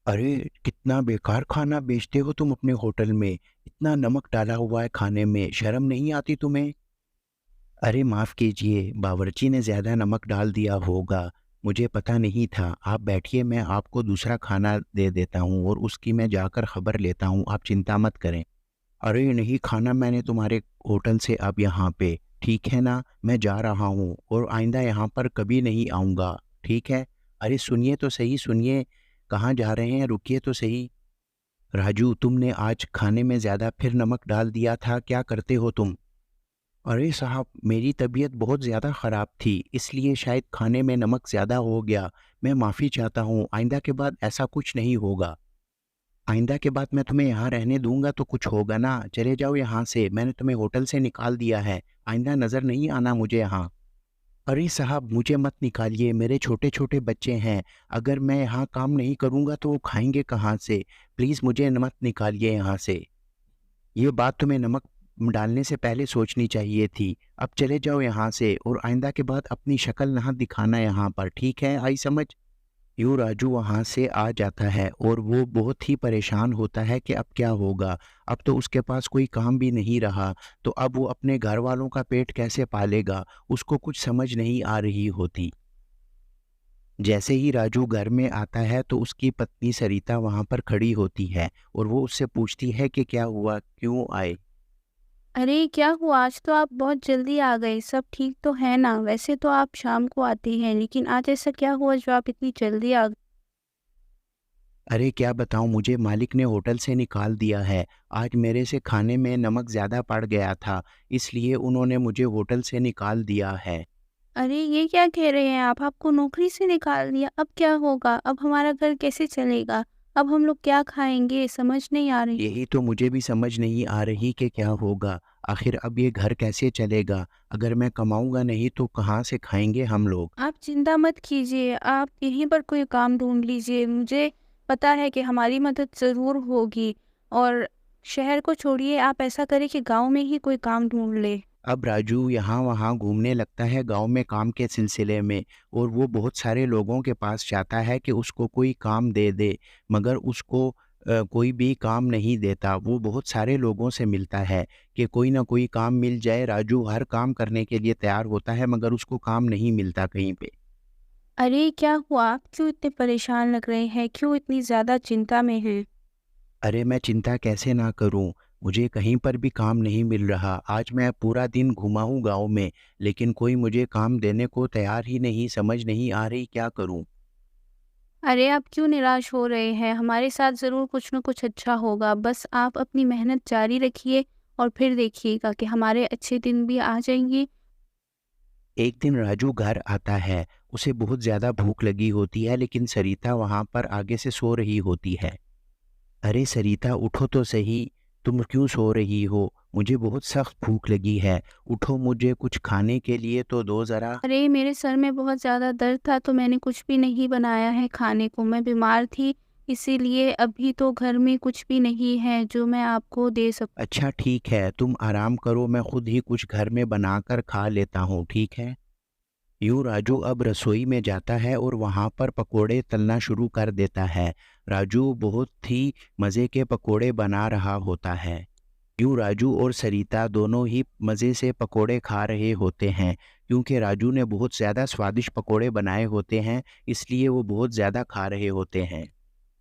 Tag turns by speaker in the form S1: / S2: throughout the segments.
S1: अरे! कितना बेकार खाना बेचते हो तुम अपने होटल में। इतना नमक डाला हुआ है खाने में, शर्म नहीं आती तुम्हें? अरे माफ़ कीजिए, बावर्ची ने ज़्यादा नमक डाल दिया होगा। मुझे पता नहीं था। आप बैठिए, मैं आपको दूसरा खाना दे देता हूँ और उसकी मैं जाकर खबर लेता हूँ, आप चिंता मत करें। अरे नहीं खाना मैंने तुम्हारे होटल से अब यहाँ पे, ठीक है ना? मैं जा रहा हूँ और आइंदा यहाँ पर कभी नहीं आऊँगा, ठीक है? अरे सुनिए तो सही, सुनिए, कहाँ जा रहे हैं? रुकिए तो सही। राजू, तुमने आज खाने में ज़्यादा फिर नमक डाल दिया था, क्या करते हो तुम? अरे साहब, मेरी तबीयत बहुत ज़्यादा ख़राब थी, इसलिए शायद खाने में नमक ज़्यादा हो गया। मैं माफ़ी चाहता हूँ, आइंदा के बाद ऐसा कुछ नहीं होगा। आइंदा के बाद मैं तुम्हें यहाँ रहने दूँगा तो कुछ होगा ना? चले जाओ यहाँ से, मैंने तुम्हें होटल से निकाल दिया है। आइंदा नज़र नहीं आना मुझे यहाँ। अरे साहब, मुझे मत निकालिए, मेरे छोटे-छोटे बच्चे हैं। अगर मैं यहाँ काम नहीं करूँगा तो वो खाएँगे कहाँ से? प्लीज़ मुझे मत निकालिए यहाँ से। ये बात तुम्हें नमक डालने से पहले सोचनी चाहिए थी। अब चले जाओ यहाँ से और आइंदा के बाद अपनी शक्ल ना दिखाना यहाँ पर, ठीक है? आई समझ? यूँ राजू वहाँ से आ जाता है और वो बहुत ही परेशान होता है कि अब क्या होगा? अब तो उसके पास कोई काम भी नहीं रहा, तो अब वो अपने घरवालों का पेट कैसे पालेगा? उसको कुछ समझ नहीं आ रही होती। जैसे ही राजू घर में आता है तो उसकी पत्नी सरिता वहाँ पर खड़ी होती है और वो उससे पूछती है कि क्या हुआ? क्यों आए?
S2: अरे क्या हुआ? आज तो आप बहुत जल्दी आ गए। सब ठीक तो है ना? वैसे तो आप शाम को आते हैं, लेकिन आज ऐसा क्या हुआ जो आप इतनी जल्दी आ गए?
S1: अरे क्या बताऊँ, मुझे मालिक ने होटल से निकाल दिया है। आज मेरे से खाने में नमक ज़्यादा पड़ गया था, इसलिए उन्होंने मुझे होटल से निकाल दिया है।
S2: अरे ये क्या कह रहे हैं आप? आपको नौकरी से निकाल दिया, अब क्या होगा? अब हमारा घर कैसे चलेगा? अब हम लोग क्या खाएँगे? समझ नहीं आ रही।
S1: यही तो मुझे भी समझ नहीं आ रही कि क्या होगा। आखिर अब ये घर कैसे चलेगा? अगर मैं कमाऊँगा नहीं तो कहाँ से खाएँगे हम लोग?
S2: आप चिंता मत कीजिए, आप यहीं पर कोई काम ढूँढ लीजिए। मुझे पता है कि हमारी मदद ज़रूर होगी। और शहर को छोड़िए, आप ऐसा करें कि गाँव में ही कोई काम ढूँढ लें।
S1: अब राजू यहाँ-वहाँ घूमने लगता है गाँव में काम के सिलसिले में और वो बहुत सारे लोगों के पास जाता है कि उसको कोई काम दे दे, मगर उसको कोई भी काम नहीं देता। वो बहुत सारे लोगों से मिलता है कि कोई ना कोई काम मिल जाए। राजू हर काम करने के लिए तैयार होता है मगर उसको काम नहीं मिलता कहीं पे।
S2: अरे क्या हुआ? आप क्यों इतने परेशान लग रहे हैं? क्यों इतनी ज़्यादा चिंता में हैं?
S1: अरे मैं चिंता कैसे ना करूं, मुझे कहीं पर भी काम नहीं मिल रहा। आज मैं पूरा दिन घुमा हूँ गाँव में, लेकिन कोई मुझे काम देने को तैयार ही नहीं, समझ नहीं आ रही क्या करूं।
S2: अरे आप क्यों निराश हो रहे हैं? हमारे साथ ज़रूर कुछ न कुछ अच्छा होगा। बस आप अपनी मेहनत जारी रखिए और फिर देखिएगा कि हमारे अच्छे दिन भी आ जाएँगे।
S1: एक दिन राजू घर आता है, उसे बहुत ज़्यादा भूख लगी होती है लेकिन सरिता वहाँ पर आगे से सो रही होती है। अरे सरिता उठो तो सही, तुम क्यों सो रही हो? मुझे बहुत सख्त भूख लगी है, उठो मुझे कुछ खाने के लिए तो दो ज़रा।
S2: अरे मेरे सर में बहुत ज़्यादा दर्द था, तो मैंने कुछ भी नहीं बनाया है खाने को। मैं बीमार थी, इसीलिए अभी तो घर में कुछ भी नहीं है जो मैं आपको दे सकूँ।
S1: अच्छा ठीक है, तुम आराम करो, मैं खुद ही कुछ घर में बनाकर खा लेता हूँ, ठीक है? यूँ राजू अब रसोई में जाता है और वहाँ पर पकोड़े तलना शुरू कर देता है। राजू बहुत ही मज़े के पकोड़े बना रहा होता है। यूँ राजू और सरिता दोनों ही मज़े से पकोड़े खा रहे होते हैं, क्योंकि राजू ने बहुत ज़्यादा स्वादिष्ट पकोड़े बनाए होते हैं, इसलिए वो बहुत ज़्यादा खा रहे होते हैं।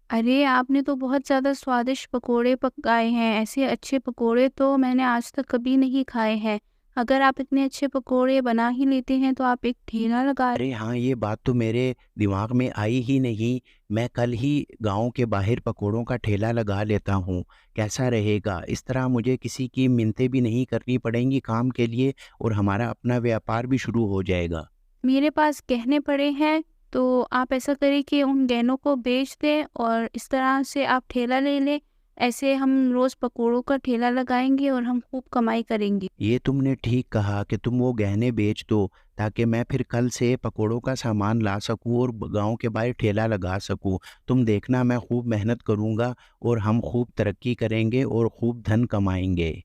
S2: अरे आपने तो बहुत ज़्यादा स्वादिष्ट पकोड़े पकाए हैं। ऐसे अच्छे पकोड़े तो मैंने आज तक कभी नहीं खाए हैं। अगर आप इतने अच्छे पकोड़े बना ही लेते हैं, तो आप एक ठेला लगा।
S1: अरे हाँ, ये बात तो मेरे दिमाग में आई ही नहीं। मैं कल ही गाँव के बाहर पकोड़ों का ठेला लगा लेता हूँ, कैसा रहेगा? इस तरह मुझे किसी की मिन्नतें भी नहीं करनी पड़ेंगी काम के लिए और हमारा अपना व्यापार भी शुरू हो जाएगा।
S2: मेरे पास गहने पड़े हैं, तो आप ऐसा करें कि उन गहनों को बेच दें और इस तरह से आप ठेला ले लें। ऐसे हम रोज़ पकोड़ों का ठेला लगाएँगे और हम खूब कमाई करेंगे।
S1: ये तुमने ठीक कहा कि तुम वो गहने बेच दो, ताकि मैं फिर कल से पकोड़ों का सामान ला सकूँ और गांव के बाहर ठेला लगा सकूँ। तुम देखना, मैं खूब मेहनत करूँगा और हम खूब तरक्की करेंगे और खूब धन कमाएंगे।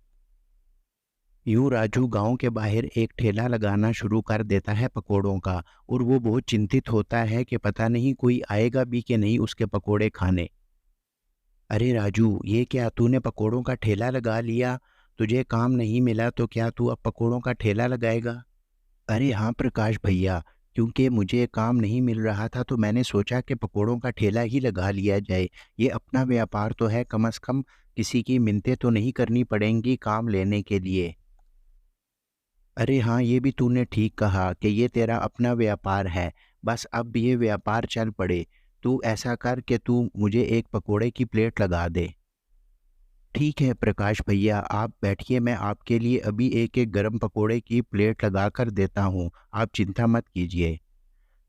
S1: यूँ राजू गांव के बाहर एक ठेला लगाना शुरू कर देता है पकोड़ों का और वो बहुत चिंतित होता है कि पता नहीं कोई आएगा भी कि नहीं उसके पकोड़े खाने। अरे राजू, ये क्या तूने पकोड़ों का ठेला लगा लिया? तुझे काम नहीं मिला तो क्या तू अब पकोड़ों का ठेला लगाएगा? अरे हाँ प्रकाश भैया, क्योंकि मुझे काम नहीं मिल रहा था तो मैंने सोचा कि पकोड़ों का ठेला ही लगा लिया जाए। ये अपना व्यापार तो है, कम से कम किसी की मिन्नतें तो नहीं करनी पड़ेंगी काम लेने के लिए। अरे हाँ, ये भी तूने ठीक कहा कि ये तेरा अपना व्यापार है। बस अब ये व्यापार चल पड़े। तू ऐसा कर कि तू मुझे एक पकोड़े की प्लेट लगा दे। ठीक है प्रकाश भैया, आप बैठिए, मैं आपके लिए अभी एक-एक गरम पकोड़े की प्लेट लगा कर देता हूँ, आप चिंता मत कीजिए।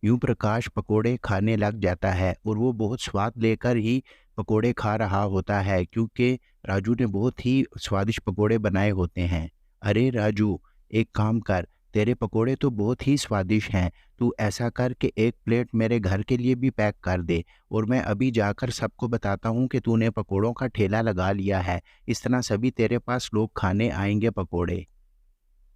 S1: यूँ प्रकाश पकोड़े खाने लग जाता है और वो बहुत स्वाद लेकर ही पकोड़े खा रहा होता है, क्योंकि राजू ने बहुत ही स्वादिष्ट पकोड़े बनाए होते हैं। अरे राजू, एक काम कर, तेरे पकोड़े तो बहुत ही स्वादिष्ट हैं, तू ऐसा कर कि एक प्लेट मेरे घर के लिए भी पैक कर दे और मैं अभी जाकर सबको बताता हूँ कि तूने पकोड़ों का ठेला लगा लिया है। इस तरह सभी तेरे पास लोग खाने आएँगे पकोड़े।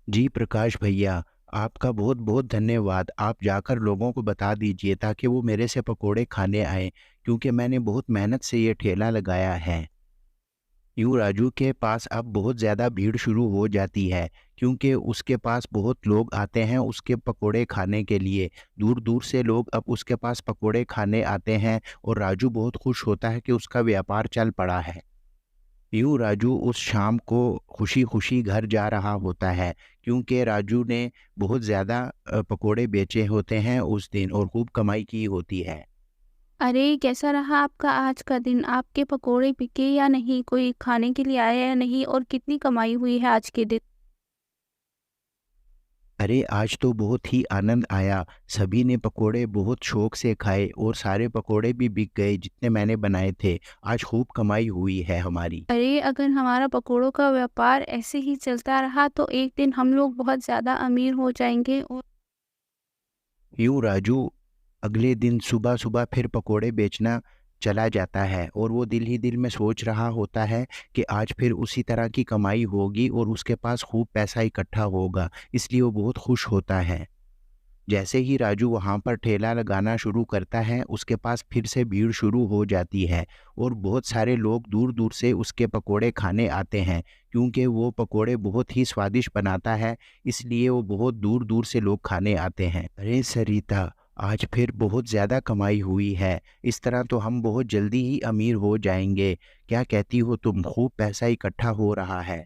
S1: जी प्रकाश भैया, आपका बहुत-बहुत धन्यवाद। आप जाकर लोगों को बता दीजिए ताकि वो मेरे से पकोड़े खाने आएँ, क्योंकि मैंने बहुत मेहनत से ये ठेला लगाया है। यूँ राजू के पास अब बहुत ज़्यादा भीड़ शुरू हो जाती है, क्योंकि उसके पास बहुत लोग आते हैं उसके पकोड़े खाने के लिए। दूर-दूर से लोग अब उसके पास पकोड़े खाने आते हैं और राजू बहुत खुश होता है कि उसका व्यापार चल पड़ा है। यूँ राजू उस शाम को खुशी-खुशी घर जा रहा होता है, क्योंकि राजू ने बहुत ज़्यादा पकोड़े बेचे होते हैं उस दिन और खूब कमाई की होती है।
S2: अरे! कैसा रहा आपका आज का दिन? आपके पकोड़े बिके या नहीं? कोई खाने के लिए आया या नहीं? और कितनी कमाई हुई है आज के दिन?
S1: अरे! आज तो बहुत ही आनंद आया, सभी ने पकोड़े बहुत शौक से खाए और सारे पकोड़े भी बिक गए जितने मैंने बनाए थे। आज खूब कमाई हुई है हमारी।
S2: अरे! अगर हमारा पकोड़ों का व्यापार ऐसे ही चलता रहा तो एक दिन हम लोग बहुत ज़्यादा अमीर हो जाएँगे। और
S1: यूँ राजू अगले दिन सुबह-सुबह फिर पकोड़े बेचना चला जाता है और वो दिल ही दिल में सोच रहा होता है कि आज फिर उसी तरह की कमाई होगी और उसके पास खूब पैसा इकट्ठा होगा, इसलिए वो बहुत खुश होता है। जैसे ही राजू वहाँ पर ठेला लगाना शुरू करता है, उसके पास फिर से भीड़ शुरू हो जाती है और बहुत सारे लोग दूर-दूर से उसके पकोड़े खाने आते हैं, क्योंकि वो पकोड़े बहुत ही स्वादिष्ट बनाता है, इसलिए वो बहुत दूर-दूर से लोग खाने आते हैं। अरे सरिता, आज फिर बहुत ज़्यादा कमाई हुई है, इस तरह तो हम बहुत जल्दी ही अमीर हो जाएँगे। क्या कहती हो तुम? खूब पैसा इकट्ठा हो रहा है।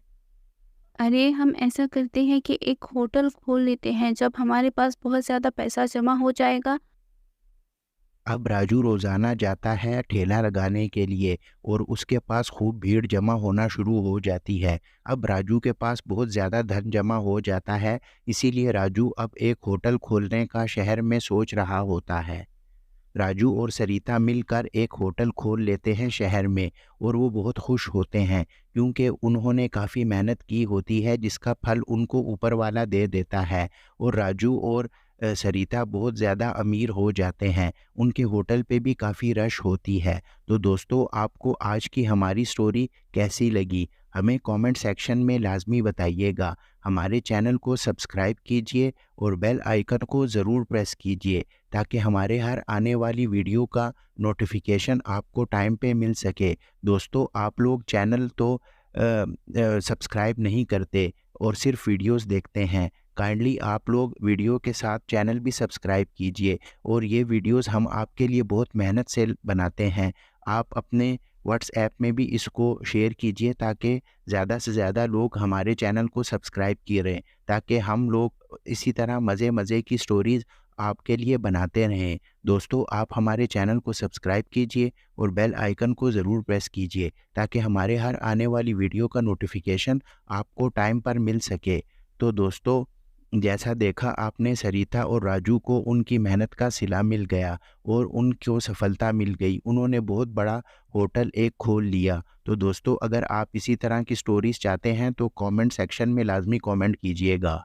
S2: अरे! हम ऐसा करते हैं कि एक होटल खोल लेते हैं, जब हमारे पास बहुत ज़्यादा पैसा जमा हो जाएगा।
S1: अब राजू रोज़ाना जाता है ठेला लगाने के लिए और उसके पास खूब भीड़ जमा होना शुरू हो जाती है। अब राजू के पास बहुत ज़्यादा धन जमा हो जाता है, इसीलिए राजू अब एक होटल खोलने का शहर में सोच रहा होता है। राजू और सरिता मिलकर एक होटल खोल लेते हैं शहर में और वो बहुत खुश होते हैं, क्योंकि उन्होंने काफ़ी मेहनत की होती है जिसका फल उनको ऊपर वाला दे देता है और राजू और सरिता बहुत ज़्यादा अमीर हो जाते हैं। उनके होटल पे भी काफ़ी रश होती है। तो दोस्तों, आपको आज की हमारी स्टोरी कैसी लगी? हमें कमेंट सेक्शन में लाज़मी बताइएगा। हमारे चैनल को सब्सक्राइब कीजिए और बेल आइकन को ज़रूर प्रेस कीजिए ताकि हमारे हर आने वाली वीडियो का नोटिफिकेशन आपको टाइम पे मिल सके। दोस्तों, आप लोग चैनल तो सब्सक्राइब नहीं करते और सिर्फ वीडियोस देखते हैं। काइंडली आप लोग वीडियो के साथ चैनल भी सब्सक्राइब कीजिए और ये वीडियोस हम आपके लिए बहुत मेहनत से बनाते हैं। आप अपने व्हाट्सएप में भी इसको शेयर कीजिए ताकि ज़्यादा से ज़्यादा लोग हमारे चैनल को सब्सक्राइब करें, ताकि हम लोग इसी तरह मज़े-मज़े की स्टोरीज़ आपके लिए बनाते रहें। दोस्तों, आप हमारे चैनल को सब्सक्राइब कीजिए और बेल आइकन को ज़रूर प्रेस कीजिए ताकि हमारे हर आने वाली वीडियो का नोटिफिकेशन आपको टाइम पर मिल सके। तो दोस्तों, जैसा देखा आपने, सरिता और राजू को उनकी मेहनत का सिला मिल गया और उनको सफलता मिल गई। उन्होंने बहुत बड़ा होटल एक खोल लिया। तो दोस्तों, अगर आप इसी तरह की स्टोरीज़ चाहते हैं तो कमेंट सेक्शन में लाज़मी कमेंट कीजिएगा।